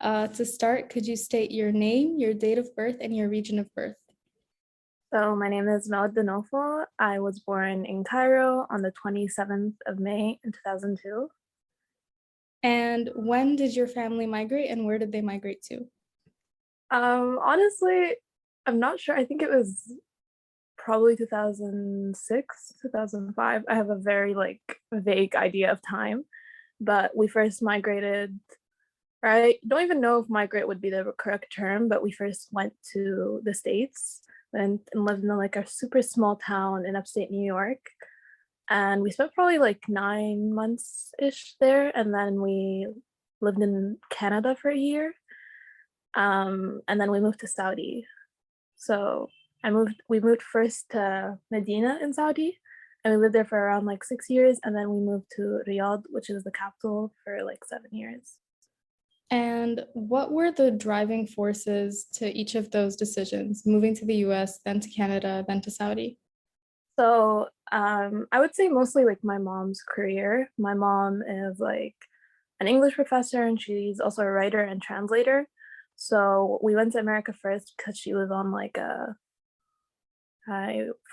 To start, could you state your name, your date of birth, and your region of birth? So my name is Mawadah Nofal. I was born in Cairo on the 27th of May in 2002. And when did your family migrate and where did they migrate to? Honestly, I'm not sure. I think it was probably 2006, 2005. I have a very vague idea of time, but we first migrated, or I don't even know if migrate would be the correct term, but we first went to the States and lived in a super small town in upstate New York. And we spent probably like 9 months-ish there, and then we lived in Canada for a year. And then we moved to Saudi. So we moved first to Medina in Saudi, and we lived there for around like 6 years, and then we moved to Riyadh, which is the capital, for like 7 years. And what were the driving forces to each of those decisions, moving to the US, then to Canada, then to Saudi? So I would say mostly like my mom's career. My mom is like an English professor, and she's also a writer and translator. So we went to America first because she was on like a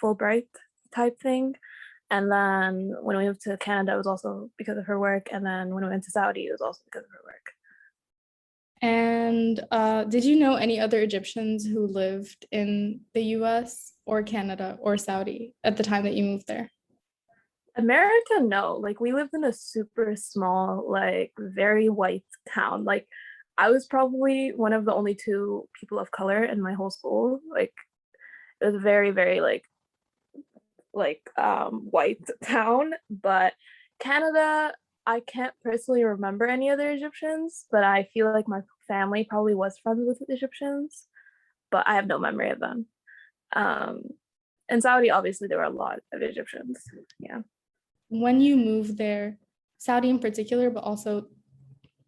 Fulbright type thing. And then when we moved to Canada, it was also because of her work. And then when we went to Saudi, it was also because of her work. And did you know any other Egyptians who lived in the US or Canada or Saudi at the time that you moved there? America, no. Like we lived in a super small, like very white town. Like I was probably one of the only two people of color in my whole school. Like it was very, very white town. But Canada, I can't personally remember any other Egyptians, but I feel like my family probably was friends with Egyptians, but I have no memory of them. Um, in Saudi, obviously, there were a lot of Egyptians. Yeah. When you moved there, Saudi in particular, but also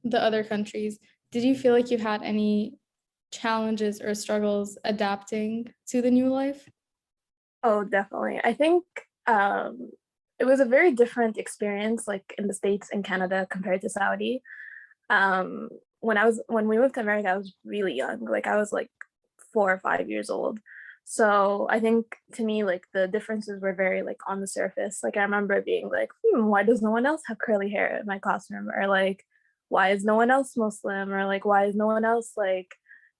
the other countries, did you feel like you had any challenges or struggles adapting to the new life? Oh, definitely. I think it was a very different experience, like in the States and Canada compared to Saudi. Um, when we moved to America, I was really young. Like I was like 4 or 5 years old. So I think to me, like the differences were very like on the surface. Like I remember being like, why does no one else have curly hair in my classroom? Or like, why is no one else Muslim? Or like, why is no one else like,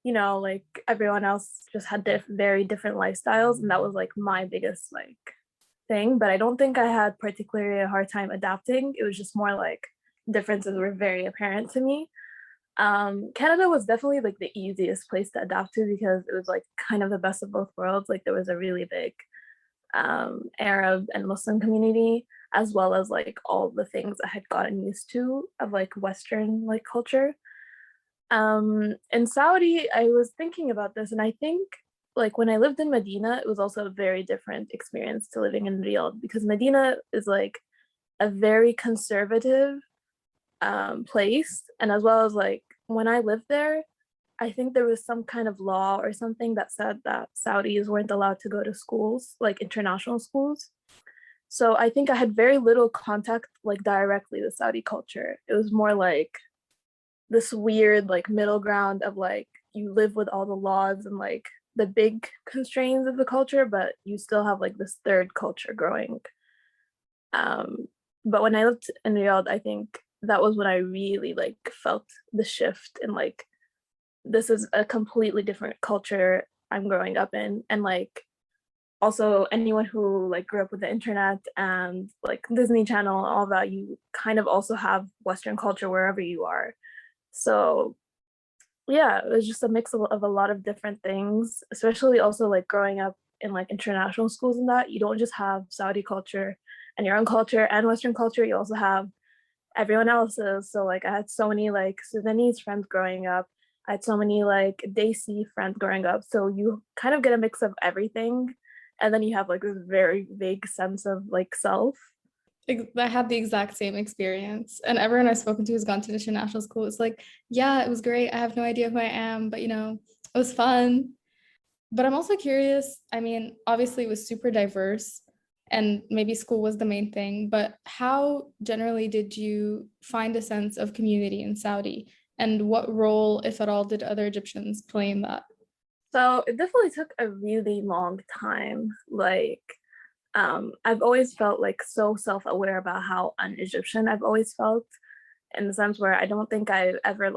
like everyone else just had very different lifestyles. And that was like my biggest like thing. But I don't think I had particularly a hard time adapting. It was just more like differences were very apparent to me. Canada was definitely like the easiest place to adapt to because it was like kind of the best of both worlds. Like there was a really big Arab and Muslim community, as well as like all the things I had gotten used to of like Western like culture. In Saudi, I was thinking about this, and I think like when I lived in Medina, it was also a very different experience to living in Riyadh because Medina is like a very conservative place, and as well as like when I lived there, I think there was some kind of law or something that said that Saudis weren't allowed to go to schools, like international schools. So I think I had very little contact like directly with Saudi culture. It was more like this weird like middle ground of like you live with all the laws and like the big constraints of the culture, but you still have like this third culture growing. Um, but when I lived in Riyadh, I think that was when I really like felt the shift in like this is a completely different culture I'm growing up in, and like also anyone who like grew up with the internet and like Disney Channel and all that, you kind of also have Western culture wherever you are. So yeah, it was just a mix of a lot of different things, especially also like growing up in like international schools and that you don't just have Saudi culture and your own culture and Western culture, you also have everyone else's. So like I had so many like Sudanese friends growing up. I had so many like Desi friends growing up. So you kind of get a mix of everything. And then you have like this very vague sense of like self. I had the exact same experience. And everyone I've spoken to who's gone to international school, it's like, yeah, it was great. I have no idea who I am, but it was fun. But I'm also curious. I mean, obviously, it was super diverse, and maybe school was the main thing, but how generally did you find a sense of community in Saudi? And what role, if at all, did other Egyptians play in that? So it definitely took a really long time. Like, I've always felt like so self-aware about how un-Egyptian I've always felt, in the sense where I don't think I ever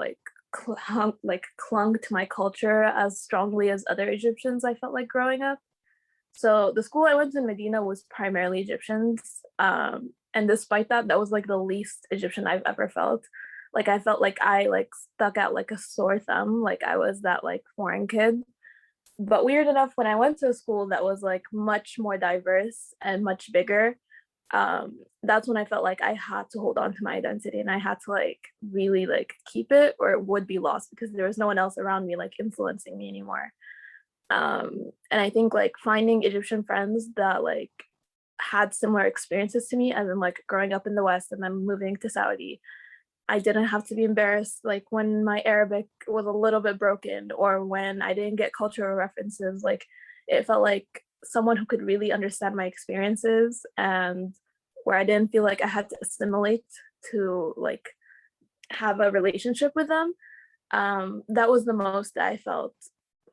clung to my culture as strongly as other Egyptians I felt like growing up. So the school I went to in Medina was primarily Egyptians. And despite that, that was like the least Egyptian I've ever felt. Like I felt like I like stuck out like a sore thumb, like I was that like foreign kid. But weird enough, when I went to a school that was like much more diverse and much bigger, that's when I felt like I had to hold on to my identity and I had to like really like keep it or it would be lost because there was no one else around me like influencing me anymore. And I think like finding Egyptian friends that like had similar experiences to me, as in like growing up in the West and then moving to Saudi, I didn't have to be embarrassed like when my Arabic was a little bit broken or when I didn't get cultural references. Like it felt like someone who could really understand my experiences and where I didn't feel like I had to assimilate to like have a relationship with them. That was the most that I felt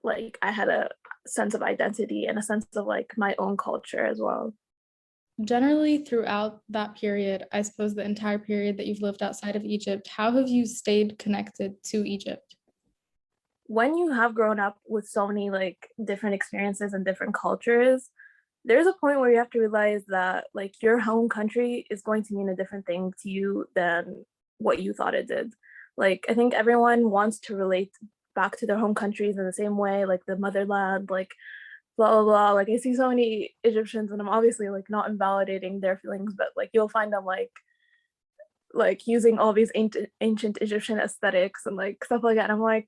like I had a sense of identity and a sense of like my own culture as well. Generally, throughout that period, I suppose the entire period that you've lived outside of Egypt, how have you stayed connected to Egypt? When you have grown up with so many like different experiences and different cultures, there's a point where you have to realize that like your home country is going to mean a different thing to you than what you thought it did. Like I think everyone wants to relate back to their home countries in the same way, like the motherland, like blah blah blah. Like I see so many Egyptians and I'm obviously like not invalidating their feelings, but like you'll find them like using all these ancient Egyptian aesthetics and like stuff like that. And I'm like,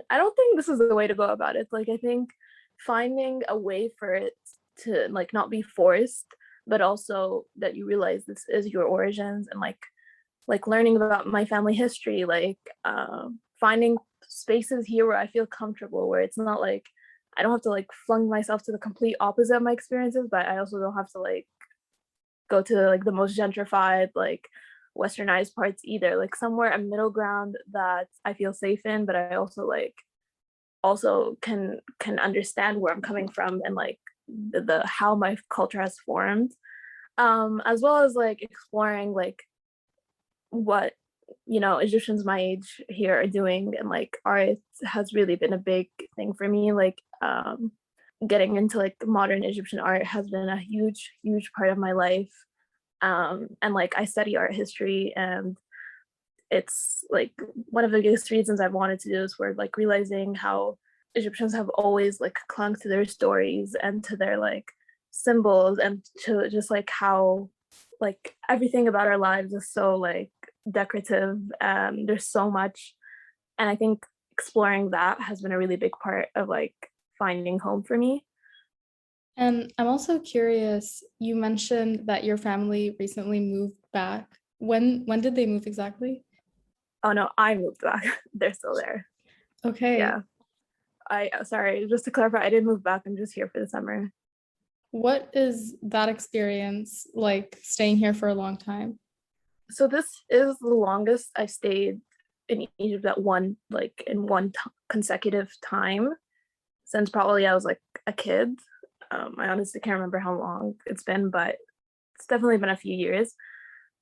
I don't think this is the way to go about it. Like I think finding a way for it to like not be forced, but also that you realize this is your origins and like learning about my family history, like finding spaces here where I feel comfortable, where it's not like I don't have to like flung myself to the complete opposite of my experiences, but I also don't have to like go to like the most gentrified, like westernized parts either. Like somewhere a middle ground that I feel safe in, but I also like also can understand where I'm coming from and like the how my culture has formed. As well as like exploring like what Egyptians my age here are doing, and like art has really been a big thing for me. Like getting into like modern Egyptian art has been a huge part of my life. And like I study art history, and it's like one of the biggest reasons I've wanted to do this work, like realizing how Egyptians have always like clung to their stories and to their like symbols, and to just like how like everything about our lives is so like decorative. There's so much, and I think exploring that has been a really big part of like finding home for me. And I'm also curious, you mentioned that your family recently moved back. When did they move exactly? Oh no, I moved back. They're still there. Okay. Yeah. I sorry, just to clarify, I didn't move back. I'm just here for the summer. What is that experience like staying here for a long time? So this is the longest I've stayed in Egypt at one like in one consecutive time since probably I was like a kid. I honestly can't remember how long it's been, but it's definitely been a few years.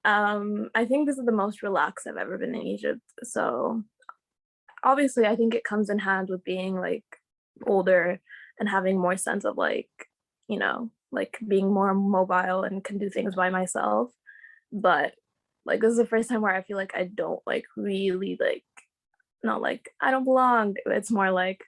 I think this is the most relaxed I've ever been in Egypt. So obviously I think it comes in hand with being like older and having more sense of like, like being more mobile and can do things by myself. But like this is the first time where I feel like I don't like really like, not like I don't belong. It's more like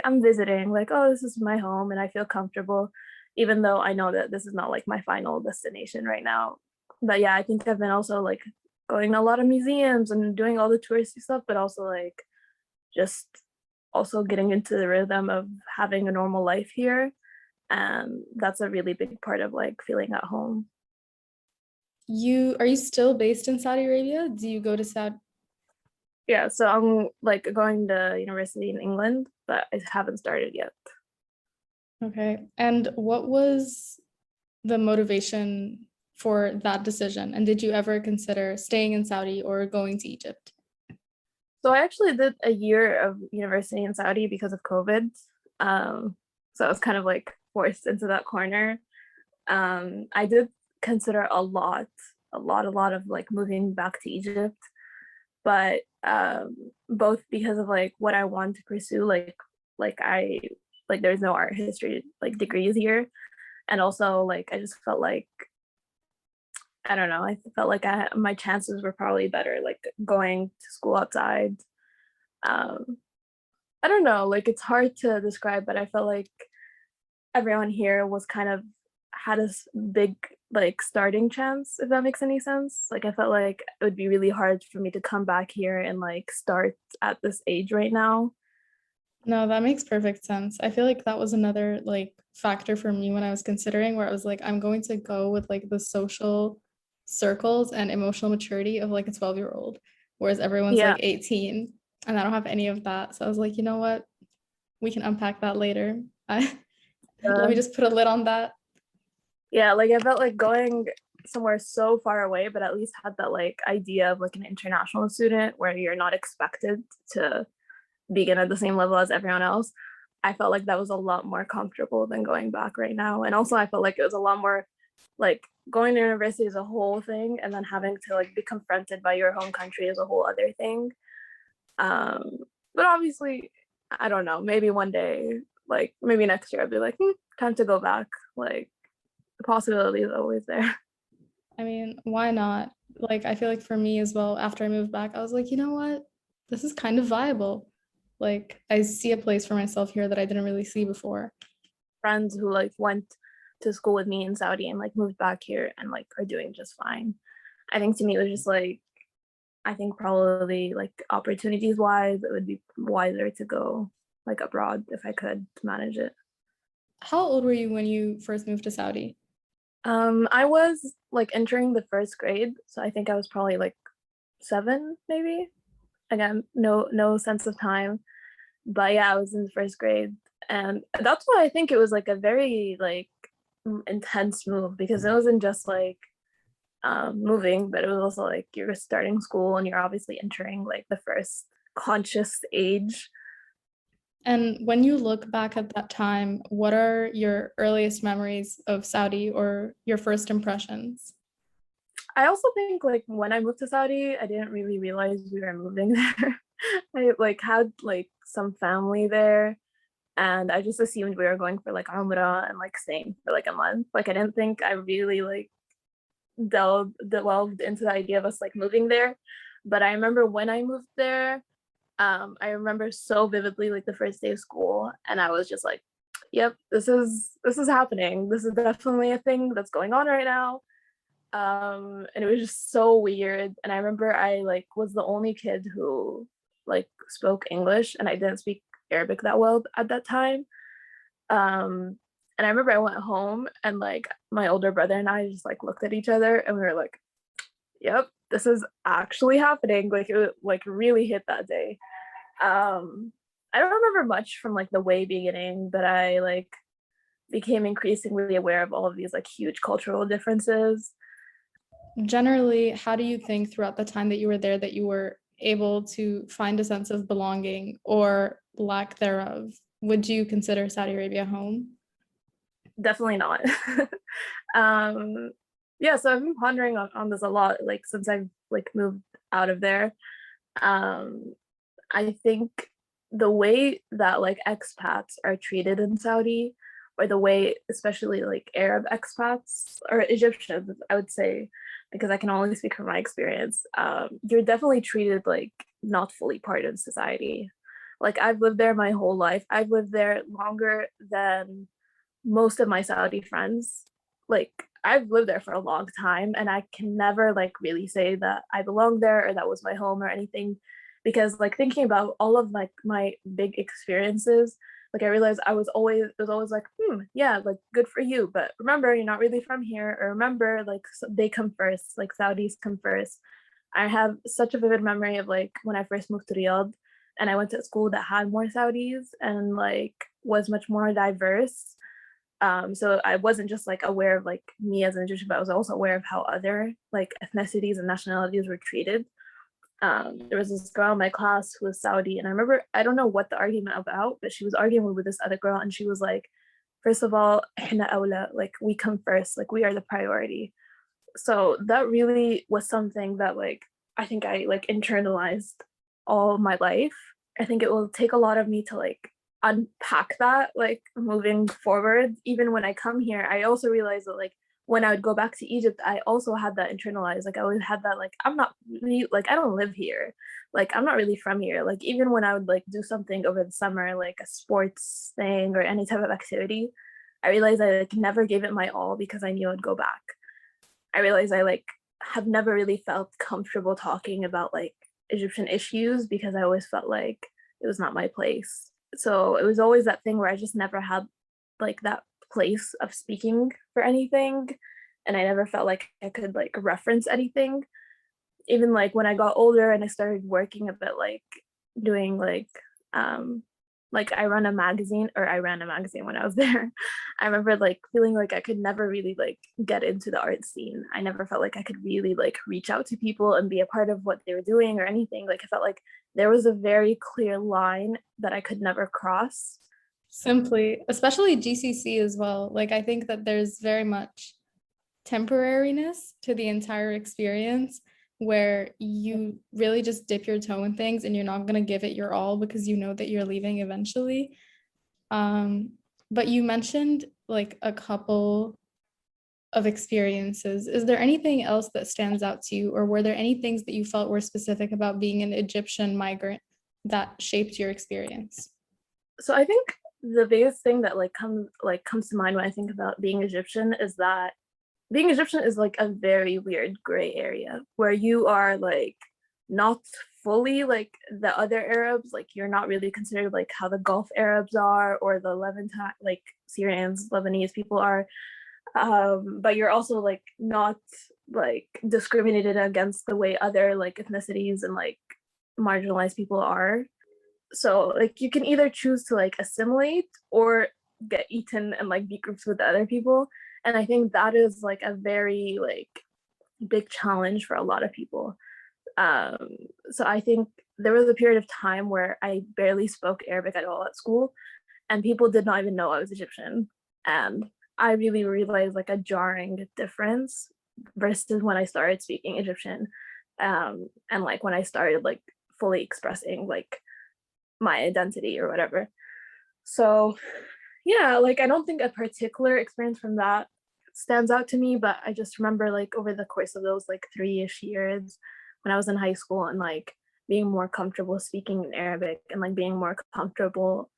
I'm visiting, like, oh, this is my home and I feel comfortable, even though I know that this is not like my final destination right now. But yeah, I think I've been also like going to a lot of museums and doing all the touristy stuff, but also like just also getting into the rhythm of having a normal life here. And that's a really big part of like feeling at home. Are you still based in Saudi Arabia? Do you go to Saudi? Yeah, so I'm like going to university in England, but I haven't started yet. Okay. And what was the motivation for that decision? And did you ever consider staying in Saudi or going to Egypt? So I actually did a year of university in Saudi because of COVID. So I was kind of like forced into that corner. I did consider a lot of like moving back to Egypt, but both because of like what I want to pursue, like I like there's no art history like degrees here, and also like I just felt like I don't know, I felt like my chances were probably better like going to school outside. Um, I don't know, like it's hard to describe, but I felt like everyone here was kind of had a big like starting chance, if that makes any sense. Like I felt like it would be really hard for me to come back here and like start at this age right now. No, that makes perfect sense. I feel like that was another like factor for me when I was considering where I was like, I'm going to go with like the social circles and emotional maturity of like a 12-year-old, whereas everyone's Yeah. like 18 and I don't have any of that. So I was like, you know what? We can unpack that later. I let uh, me just put a lid on that. yeah, like I felt like going somewhere so far away, but at least had that like idea of like an international student where you're not expected to begin at the same level as everyone else. I felt like that was a lot more comfortable than going back right now. And also I felt like it was a lot more like going to university is a whole thing, and then having to like be confronted by your home country is a whole other thing. Um, but obviously, I don't know, maybe one day, like maybe next year I'll be like, time to go back. Like the possibility is always there. I mean, why not? Like, I feel like for me as well, after I moved back, I was like, you know what? This is kind of viable. Like, I see a place for myself here that I didn't really see before. Friends who like went to school with me in Saudi and like moved back here and like are doing just fine. I think to me it was just like I think probably like opportunities wise, it would be wiser to go like abroad if I could manage it. How old were you when you first moved to Saudi? I was like entering the first grade, so I think I was probably like 7, maybe. Again, no sense of time, but yeah, I was in the first grade, and that's why I think it was like a very like intense move because it wasn't just like moving, but it was also like you're starting school and you're obviously entering like the first conscious age. And when you look back at that time, what are your earliest memories of Saudi or your first impressions? I also think like when I moved to Saudi, I didn't really realize we were moving there. I like had like some family there, and I just assumed we were going for like Umrah and like staying for like a month. Like I didn't think I really like delved into the idea of us like moving there. But I remember when I moved there, I remember so vividly like the first day of school, and I was just like, "Yep, this is happening. This is definitely a thing that's going on right now." And it was just so weird. And I remember I like was the only kid who like spoke English, and I didn't speak Arabic that well at that time. Um, and I remember I went home, and like my older brother and I just like looked at each other, and we were like, "Yep, this is actually happening." Like it like really hit that day. I don't remember much from like the way beginning, but I like became increasingly aware of all of these like huge cultural differences. Generally, how do you think throughout the time that you were there that you were able to find a sense of belonging or lack thereof? Would you consider Saudi Arabia home? Definitely not. um, yeah, so I've been pondering on this a lot, like since I've like moved out of there. Um, I think the way that like expats are treated in Saudi, or the way especially like Arab expats or Egyptians, I would say, because I can only speak from my experience, you're definitely treated like not fully part of society. Like I've lived there my whole life. I've lived there longer than most of my Saudi friends. Like I've lived there for a long time, and I can never like really say that I belong there or that was my home or anything, because like thinking about all of like my big experiences, like I realized it was always like, yeah, like good for you, but remember you're not really from here, or remember like they come first, like Saudis come first. I have such a vivid memory of like when I first moved to Riyadh, and I went to a school that had more Saudis and like was much more diverse. So I wasn't just like aware of like me as an Egyptian, but I was also aware of how other like ethnicities and nationalities were treated. There was this girl in my class who was Saudi, and I remember, I don't know what the argument about, but she was arguing with this other girl, and she was like, first of all, إحنا أولى, like we come first, like we are the priority. So that really was something that like I think I like internalized all my life. I think it will take a lot of me to like unpack that like moving forward. Even when I come here, I also realized that like when I would go back to Egypt, I also had that internalized. Like I always had that like I'm not really like I don't live here. Like I'm not really from here. Like even when I would like do something over the summer, like a sports thing or any type of activity, I realized I like never gave it my all because I knew I'd go back. I realized I like have never really felt comfortable talking about like Egyptian issues because I always felt like it was not my place. So it was always that thing where I just never had like that place of speaking for anything. And I never felt like I could like reference anything. Even like when I got older and I started working a bit like doing like I ran a magazine when I was there. I remember like feeling like I could never really like get into the art scene. I never felt like I could really like reach out to people and be a part of what they were doing or anything. Like I felt like there was a very clear line that I could never cross. Simply, especially GCC as well. Like, I think that there's very much temporariness to the entire experience where you really just dip your toe in things and you're not going to give it your all because you know that you're leaving eventually. But you mentioned like a couple of experiences. Is there anything else that stands out to you, or were there any things that you felt were specific about being an Egyptian migrant that shaped your experience? So I think the biggest thing that comes to mind when I think about being Egyptian is that being Egyptian is like a very weird gray area where you are like not fully like the other Arabs. Like you're not really considered like how the Gulf Arabs are or the Levantine, like Syrians, Lebanese people are. But you're also like not like discriminated against the way other like ethnicities and like marginalized people are. So like you can either choose to like assimilate or get eaten and like be groups with the other people. And I think that is like a very like big challenge for a lot of people. So I think there was a period of time where I barely spoke Arabic at all at school, and people did not even know I was Egyptian. And I really realized like a jarring difference versus when I started speaking Egyptian, and like when I started like fully expressing like my identity or whatever. So yeah, like I don't think a particular experience from that stands out to me, but I just remember like over the course of those like 3-ish years when I was in high school and like being more comfortable speaking in Arabic and like being more comfortable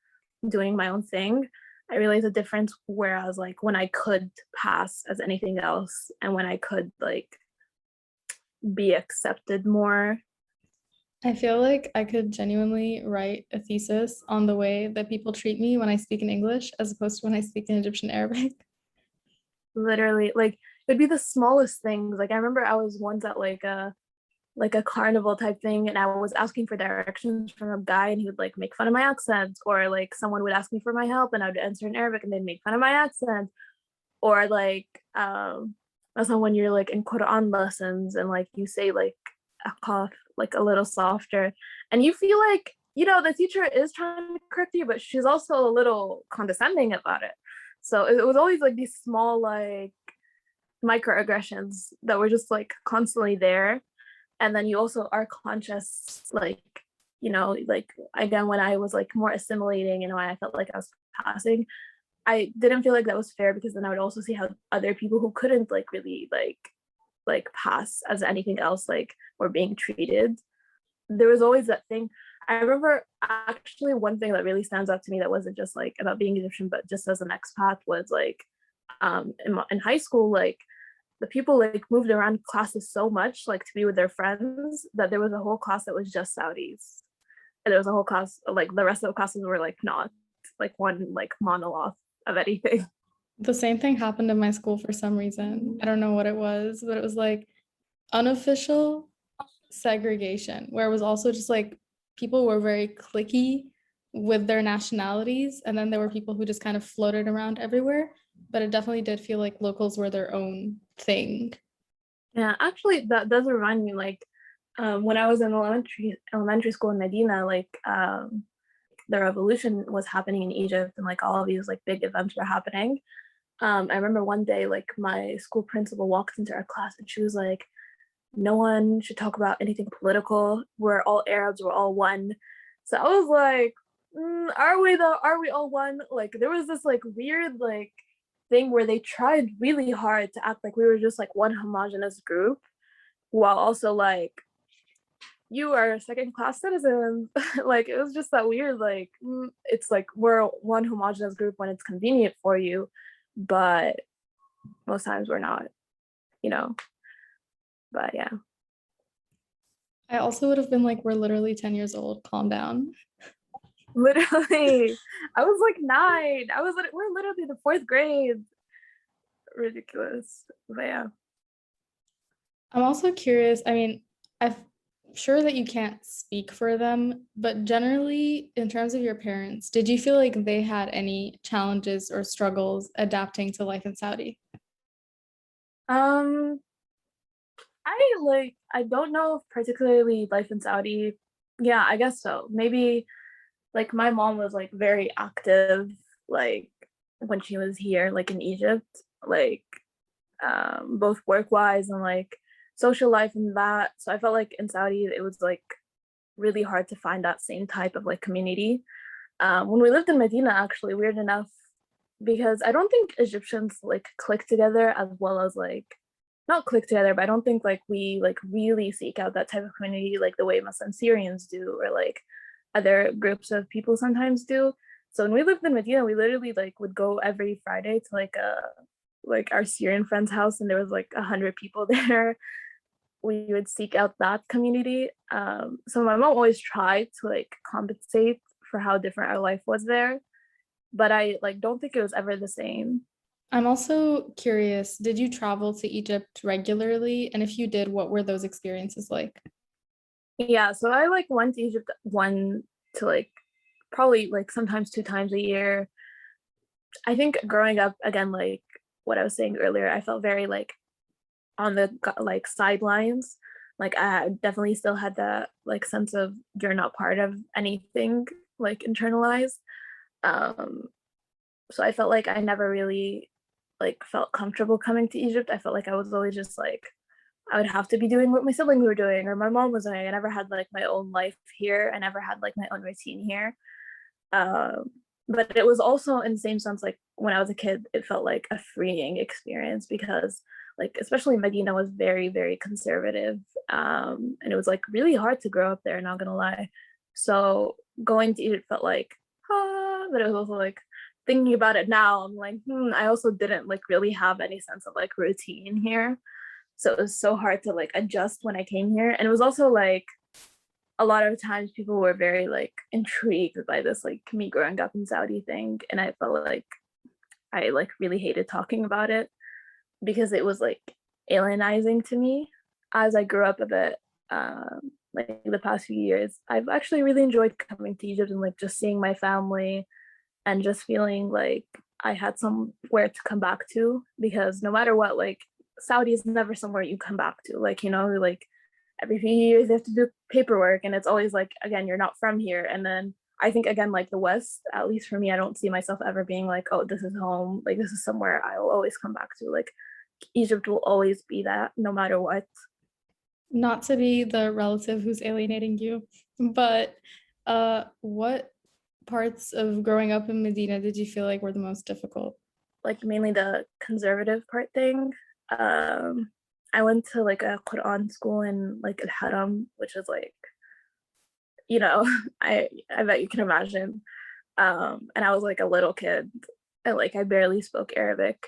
doing my own thing, I realized the difference. Whereas like when I could pass as anything else and when I could like be accepted more. I feel like I could genuinely write a thesis on the way that people treat me when I speak in English as opposed to when I speak in Egyptian Arabic. Literally, like it'd be the smallest things. Like I remember I was once at like a carnival type thing and I was asking for directions from a guy and he would like make fun of my accent, or like someone would ask me for my help and I would answer in Arabic and they'd make fun of my accent. Or like also when you're like in Quran lessons and like you say like a cough like a little softer and you feel like the teacher is trying to correct you, but she's also a little condescending about it. So it was always like these small like microaggressions that were just like constantly there. And then you also are conscious like like again when I was like more assimilating and when I felt like I was passing, I didn't feel like that was fair because then I would also see how other people who couldn't like really like pass as anything else like were being treated. There was always that thing. I remember actually one thing that really stands out to me that wasn't just like about being Egyptian but just as an expat was like in high school, like the people like moved around classes so much like to be with their friends that there was a whole class that was just Saudis, and there was a whole class like the rest of the classes were like not like one like monologue of anything. The same thing happened in my school for some reason. I don't know what it was, but it was like unofficial segregation, where it was also just like people were very cliquey with their nationalities. And then there were people who just kind of floated around everywhere. But it definitely did feel like locals were their own thing. Yeah, actually that does remind me like When I was in elementary school in Medina, like the revolution was happening in Egypt, and like all of these like big events were happening. I remember one day, like my school principal walked into our class and she was like, "No one should talk about anything political. We're all Arabs. We're all one." So I was like, "Are we though? Are we all one?" Like there was this like weird like thing where they tried really hard to act like we were just like one homogenous group, while also like you are second class citizens. Like it was just that weird like it's like we're one homogenous group when it's convenient for you, but most times we're not, you know. But yeah. I also would have been like, we're literally 10 years old, calm down. Literally, I was like 9. We're literally the 4th grade. Ridiculous. But yeah. I'm also curious. I mean, I'm sure that you can't speak for them, but generally, in terms of your parents, did you feel like they had any challenges or struggles adapting to life in Saudi? Um, I don't know if particularly life in Saudi. Yeah, I guess so. Maybe like my mom was like very active, like when she was here, like in Egypt, like both work wise and like social life and that. So I felt like in Saudi it was like really hard to find that same type of like community. When we lived in Medina, actually, weird enough, because I don't think Egyptians like click together as well as like not click together, but I don't think like we like really seek out that type of community like the way Muslim Syrians do or like other groups of people sometimes do. So when we lived in Medina, we literally like would go every Friday to like our Syrian friend's house, and there was like 100 people there. We would seek out that community. So my mom always tried to like compensate for how different our life was there, but I like don't think it was ever the same. I'm also curious, did you travel to Egypt regularly? And if you did, what were those experiences like? Yeah, so I like went to Egypt one to like probably like sometimes 2 times a year. I think growing up again, like what I was saying earlier, I felt very like on the like sidelines. Like I definitely still had that like sense of you're not part of anything like internalized. Um, so I felt like I never really like felt comfortable coming to Egypt. I felt like I was always just like I would have to be doing what my siblings were doing or my mom was doing. I never had like my own life here. I never had like my own routine here. Um, but it was also in the same sense, like when I was a kid, it felt like a freeing experience because like especially Medina was very, very conservative. And it was like really hard to grow up there, not gonna lie. So going to Egypt felt like, but it was also like thinking about it now, I'm like, I also didn't like really have any sense of like routine here. So it was so hard to like adjust when I came here. And it was also like a lot of times people were very like intrigued by this like me growing up in Saudi thing. And I felt like I like really hated talking about it because it was like alienizing to me as I grew up a bit. Like the past few years, I've actually really enjoyed coming to Egypt and like just seeing my family and just feeling like I had somewhere to come back to, because no matter what, like Saudi is never somewhere you come back to. Like, you know, like every few years you have to do paperwork and it's always like, again, you're not from here. And then I think again, like the West, at least for me, I don't see myself ever being like, oh, this is home. Like this is somewhere I will always come back to. Like Egypt will always be that no matter what. Not to be the relative who's alienating you, but what parts of growing up in Medina did you feel like were the most difficult? Like mainly the conservative part thing. Um, I went to like a Quran school in like Al Haram, which is like, you know, I bet you can imagine. And I was like a little kid, and like I barely spoke Arabic,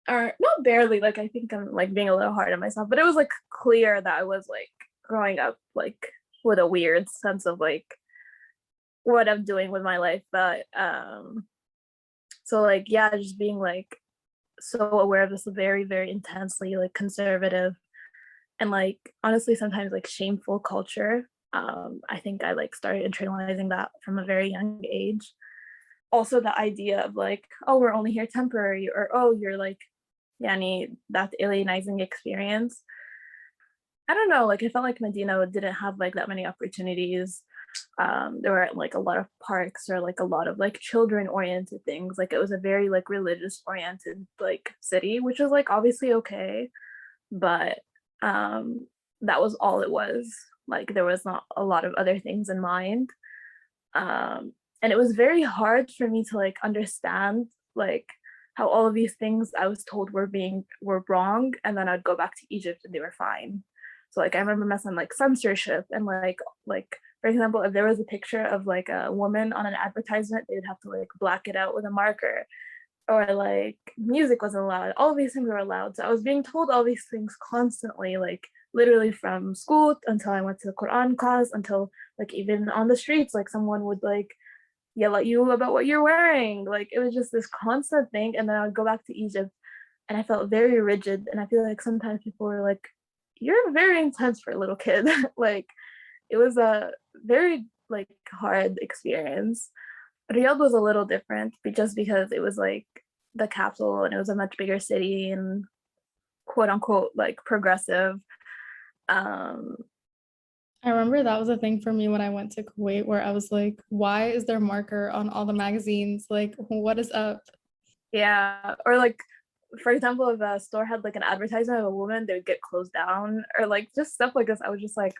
or not barely. Like I think I'm like being a little hard on myself, but it was like clear that I was like growing up like with a weird sense of like what I'm doing with my life. But so like yeah, just being like so aware of this very, very intensely like conservative and like honestly sometimes like shameful culture. I think I like started internalizing that from a very young age. Also the idea of like, oh, we're only here temporary, or oh, you're like, yani, that alienizing experience. I don't know, like I felt like Medina didn't have like that many opportunities. There weren't like a lot of parks or like a lot of like children oriented things. Like it was a very like religious oriented like city, which was like obviously okay, but um that was all it was. Like there was not a lot of other things in mind. And it was very hard for me to like understand like how all of these things I was told were wrong, and then I'd go back to Egypt and they were fine. So like I remember messing like censorship and like for example, if there was a picture of like a woman on an advertisement, they'd have to like black it out with a marker, or like music wasn't allowed. All of these things were allowed. So I was being told all these things constantly, like literally from school until I went to the Quran class, until like even on the streets, like someone would like yell at you about what you're wearing. Like it was just this constant thing. And then I would go back to Egypt and I felt very rigid. And I feel like sometimes people were like, you're very intense for a little kid. Like it was a very like hard experience. Riyadh was a little different just because it was like the capital and it was a much bigger city and quote unquote like progressive. Um, I remember that was a thing for me when I went to Kuwait, where I was like, why is there marker on all the magazines? Like, what is up? yeah, or like for example, if a store had like an advertisement of a woman, they would get closed down, or like just stuff like this. I was just like,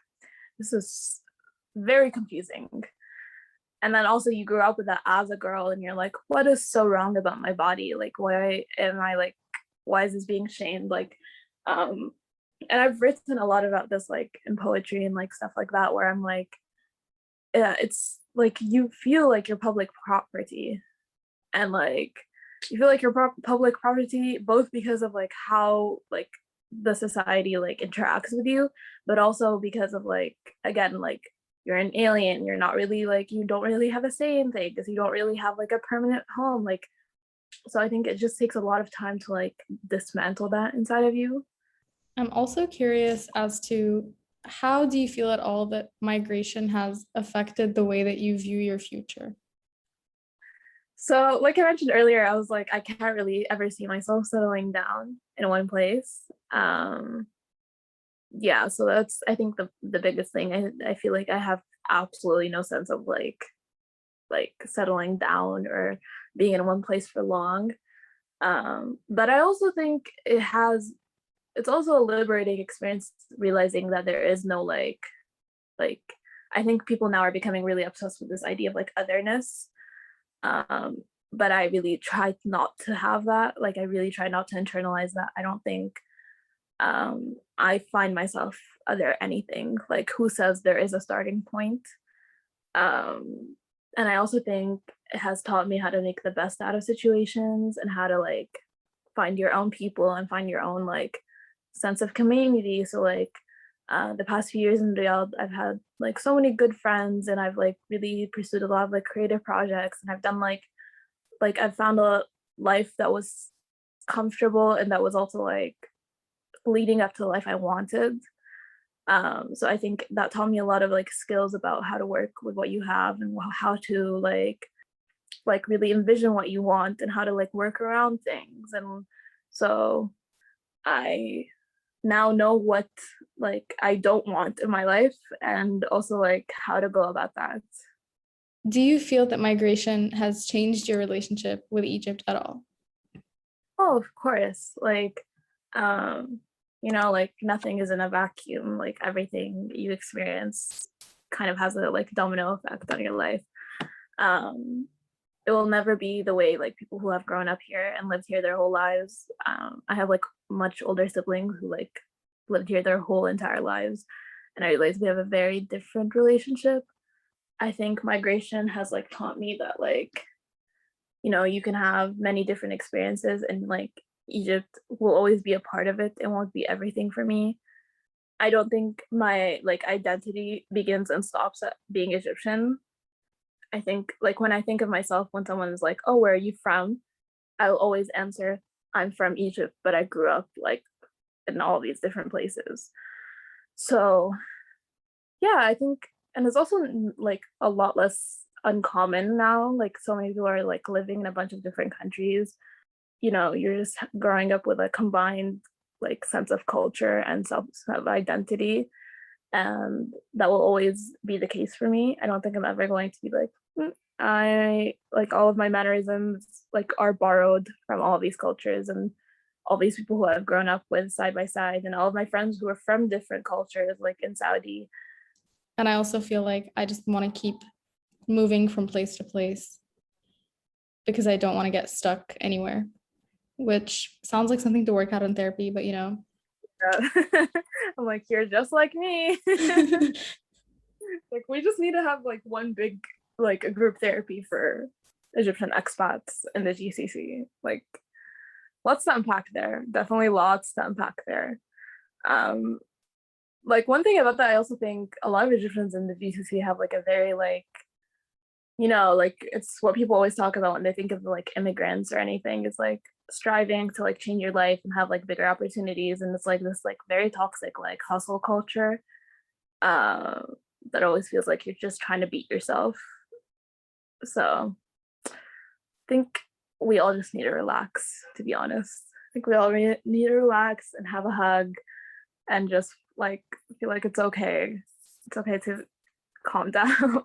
this is very confusing. And then also you grew up with that as a girl and you're like, what is so wrong about my body? Like why am I like, why is this being shamed? Like um and I've written a lot about this like in poetry and like stuff like that, where I'm like, yeah, it's like you feel like you're public property, and like you feel like you're public property both because of like how like the society like interacts with you, but also because of like again like you're an alien, you're not really like, you don't really have a say in things, you don't really have like a permanent home, like so I think it just takes a lot of time to like dismantle that inside of you. I'm also curious as to how do you feel at all that migration has affected the way that you view your future? So like I mentioned earlier, I was like, I can't really ever see myself settling down in one place. um yeah, so that's I think the biggest thing. I feel like I have absolutely no sense of like settling down or being in one place for long. But I also think it's also a liberating experience realizing that there is no like I think people now are becoming really obsessed with this idea of like otherness. um but I really try not to have that. Like I really try not to internalize that. I don't think I find myself other anything. Like who says there is a starting point? um and I also think it has taught me how to make the best out of situations and how to like find your own people and find your own like sense of community. So like the past few years in Riyadh, I've had like so many good friends, and I've like really pursued a lot of like creative projects, and I've done like I've found a life that was comfortable and that was also like leading up to the life I wanted. So I think that taught me a lot of like skills about how to work with what you have and how to like really envision what you want and how to like work around things. And so I now know what like I don't want in my life, and also like how to go about that. Do you feel that migration has changed your relationship with Egypt at all? Oh, of course. Like um like nothing is in a vacuum. Like everything you experience kind of has a like domino effect on your life. um it will never be the way like people who have grown up here and lived here their whole lives. I have like much older siblings who like lived here their whole entire lives, and I realize we have a very different relationship. I think migration has like taught me that like you can have many different experiences, and like Egypt will always be a part of it. It won't be everything for me. I don't think my like identity begins and stops at being Egyptian. I think like when I think of myself, when someone is like, oh, where are you from? I'll always answer, I'm from Egypt, but I grew up like in all these different places. So yeah, I think, and it's also like a lot less uncommon now. Like so many people are like living in a bunch of different countries. You're just growing up with a combined like sense of culture and self identity, and that will always be the case for me. I don't think I'm ever going to be like, I like all of my mannerisms like are borrowed from all these cultures and all these people who I've grown up with side by side, and all of my friends who are from different cultures, like in Saudi. And I also feel like I just want to keep moving from place to place because I don't want to get stuck anywhere, which sounds like something to work out in therapy, but I'm like, you're just like me. Like, we just need to have like one big like a group therapy for Egyptian expats in the GCC. Like, lots to unpack there. Definitely lots to unpack there. Like, one thing about that, I also think a lot of Egyptians in the GCC have like a very like, like it's what people always talk about when they think of like immigrants or anything, is like striving to like change your life and have like bigger opportunities, and it's like this like very toxic like hustle culture that always feels like you're just trying to beat yourself. So I think we all just need to relax, to be honest. I think we all need to relax and have a hug and just like feel like it's okay. It's okay to calm down.